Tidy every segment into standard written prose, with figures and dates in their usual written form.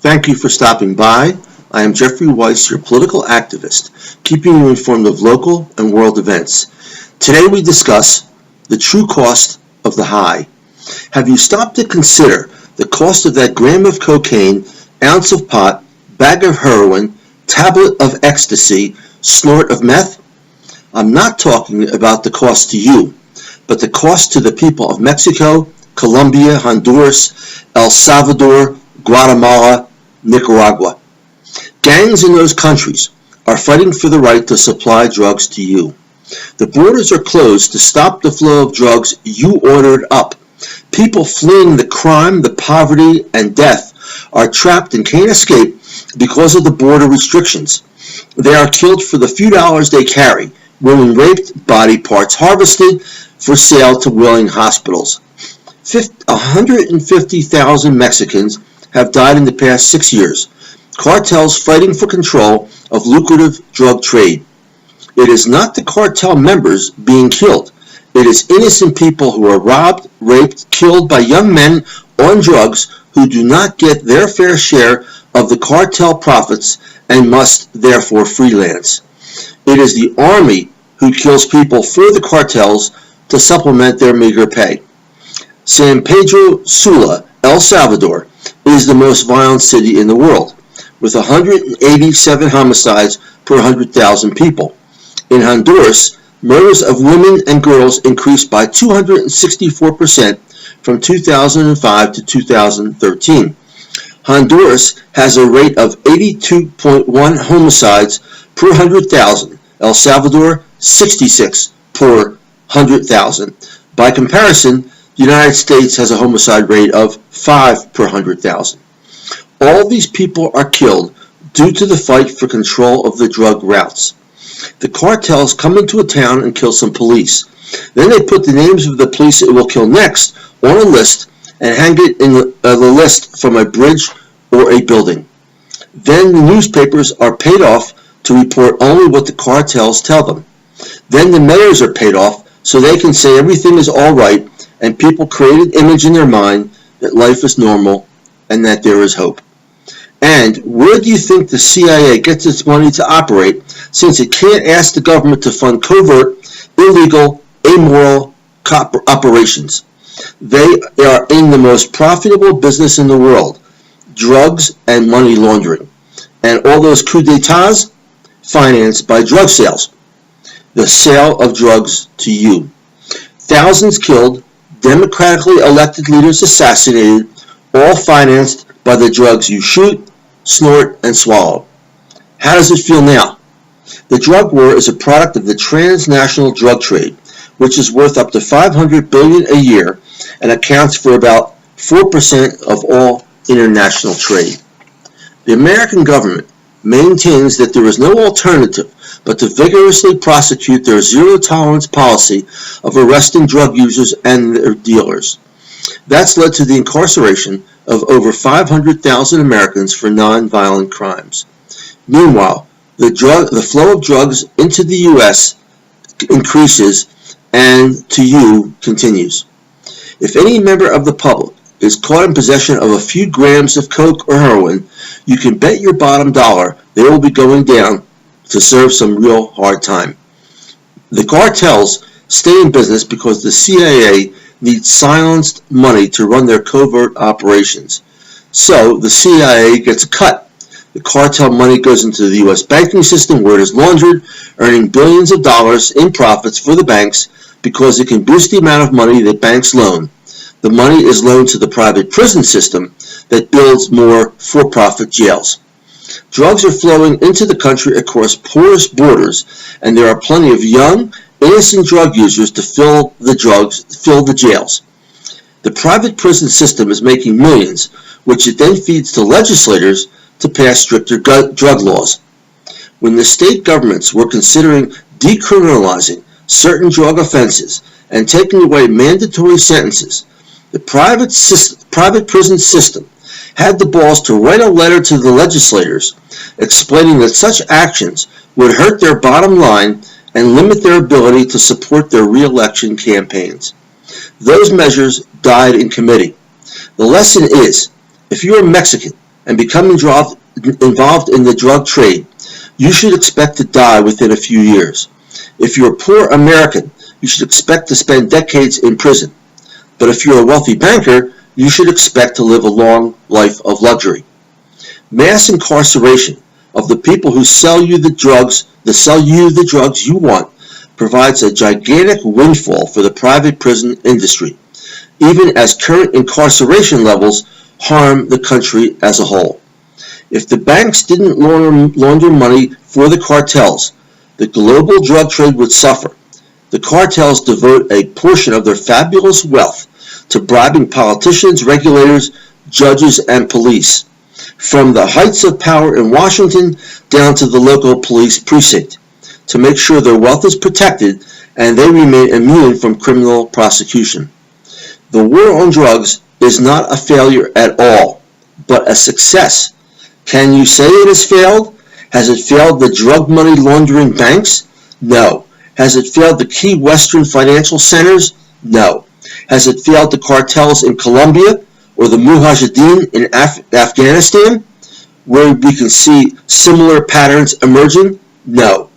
Thank you for stopping by. I am Jeffrey Weiss, your political activist, keeping you informed of local and world events. Today we discuss the true cost of the high. Have you stopped to consider the cost of that gram of cocaine, ounce of pot, bag of heroin, tablet of ecstasy, snort of meth? I'm not talking about the cost to you, but the cost to the people of Mexico, Colombia, Honduras, El Salvador, Guatemala, Nicaragua. Gangs in those countries are fighting for the right to supply drugs to you. The borders are closed to stop the flow of drugs you ordered up. People fleeing the crime, the poverty, and death are trapped and can't escape because of the border restrictions. They are killed for the few dollars they carry, women raped, body parts harvested for sale to willing hospitals. 150,000 Mexicans have died in the past 6 years. Cartels fighting for control of lucrative drug trade. It is not the cartel members being killed. It is innocent people who are robbed, raped, killed by young men on drugs who do not get their fair share of the cartel profits and must therefore freelance. It is the army who kills people for the cartels to supplement their meager pay. San Pedro Sula, El Salvador, is the most violent city in the world, with 187 homicides per 100,000 people. In Honduras, murders of women and girls increased by 264% from 2005 to 2013. Honduras has a rate of 82.1 homicides per 100,000. El Salvador, 66 per 100,000. By comparison, the United States has a homicide rate of 5 per 100,000. All these people are killed due to the fight for control of the drug routes. The cartels come into a town and kill some police. Then they put the names of the police it will kill next on a list and hang it in the list from a bridge or a building. Then the newspapers are paid off to report only what the cartels tell them. Then the mayors are paid off so they can say everything is all right, and people create an image in their mind that life is normal and that there is hope. And where do you think the CIA gets its money to operate, since it can't ask the government to fund covert, illegal, amoral operations? They are in the most profitable business in the world, drugs and money laundering. And all those coups d'etats financed by drug sales. The sale of drugs to you. Thousands killed, democratically elected leaders assassinated, all financed by the drugs you shoot, snort, and swallow. How does it feel now? The drug war is a product of the transnational drug trade, which is worth up to $500 billion a year and accounts for about 4% of all international trade. The American government maintains that there is no alternative but to vigorously prosecute their zero-tolerance policy of arresting drug users and their dealers. That's led to the incarceration of over 500,000 Americans for non-violent crimes. Meanwhile, the flow of drugs into the U.S. increases and to you continues. If any member of the public is caught in possession of a few grams of coke or heroin, you can bet your bottom dollar they will be going down to serve some real hard time. The cartels stay in business because the CIA needs silenced money to run their covert operations. So the CIA gets a cut. The cartel money goes into the U.S. banking system where it is laundered, earning billions of dollars in profits for the banks because it can boost the amount of money that banks loan. The money is loaned to the private prison system that builds more for-profit jails. Drugs are flowing into the country across porous borders, and there are plenty of young, innocent drug users to fill the jails. The private prison system is making millions, which it then feeds to legislators to pass stricter drug laws. When the state governments were considering decriminalizing certain drug offenses and taking away mandatory sentences, the private prison system had the balls to write a letter to the legislators explaining that such actions would hurt their bottom line and limit their ability to support their re-election campaigns. Those measures died in committee. The lesson is, if you are Mexican and become involved in the drug trade, you should expect to die within a few years. If you're a poor American, you should expect to spend decades in prison. But if you're a wealthy banker, you should expect to live a long life of luxury. Mass incarceration of the people who sell you the drugs you want provides a gigantic windfall for the private prison industry, even as current incarceration levels harm the country as a whole. If the banks didn't launder money for the cartels, the global drug trade would suffer. The cartels devote a portion of their fabulous wealth to bribing politicians, regulators, judges, and police, from the heights of power in Washington down to the local police precinct, to make sure their wealth is protected and they remain immune from criminal prosecution. The war on drugs is not a failure at all, but a success. Can you say it has failed? Has it failed the drug money laundering banks? No. Has it failed the key Western financial centers? No. Has it failed the cartels in Colombia or the Mujahideen in Afghanistan, where we can see similar patterns emerging? No.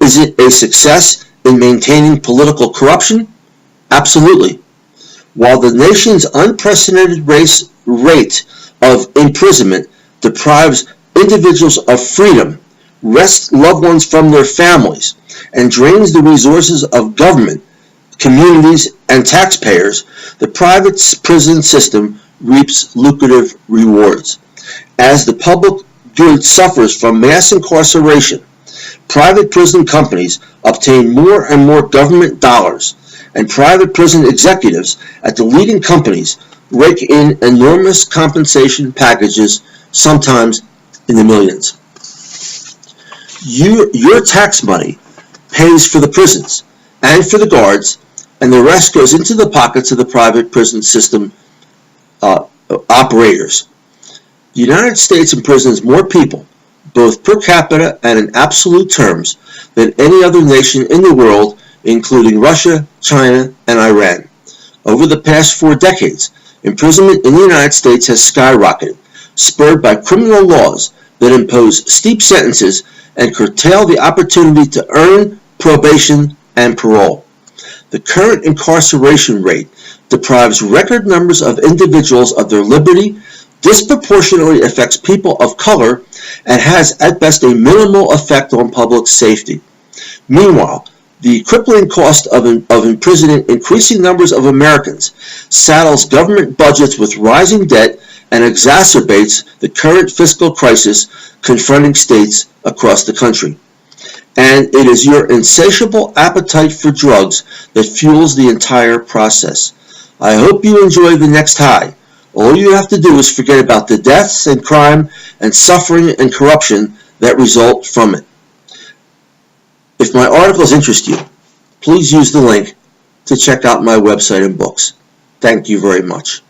Is it a success in maintaining political corruption? Absolutely. While the nation's unprecedented rate of imprisonment deprives individuals of freedom, wrests loved ones from their families, and drains the resources of government, communities, and taxpayers, the private prison system reaps lucrative rewards. As the public good suffers from mass incarceration, private prison companies obtain more and more government dollars, and private prison executives at the leading companies rake in enormous compensation packages, sometimes in the millions. Your tax money pays for the prisons and for the guards, and the rest goes into the pockets of the private prison system operators. The United States imprisons more people, both per capita and in absolute terms, than any other nation in the world, including Russia, China, and Iran. Over the past 4 decades, imprisonment in the United States has skyrocketed, spurred by criminal laws that impose steep sentences and curtail the opportunity to earn probation and parole. The current incarceration rate deprives record numbers of individuals of their liberty, disproportionately affects people of color, and has at best a minimal effect on public safety. Meanwhile, the crippling cost of imprisoning increasing numbers of Americans saddles government budgets with rising debt and exacerbates the current fiscal crisis confronting states across the country. And it is your insatiable appetite for drugs that fuels the entire process. I hope you enjoy the next high. All you have to do is forget about the deaths and crime and suffering and corruption that result from it. If my articles interest you, please use the link to check out my website and books. Thank you very much.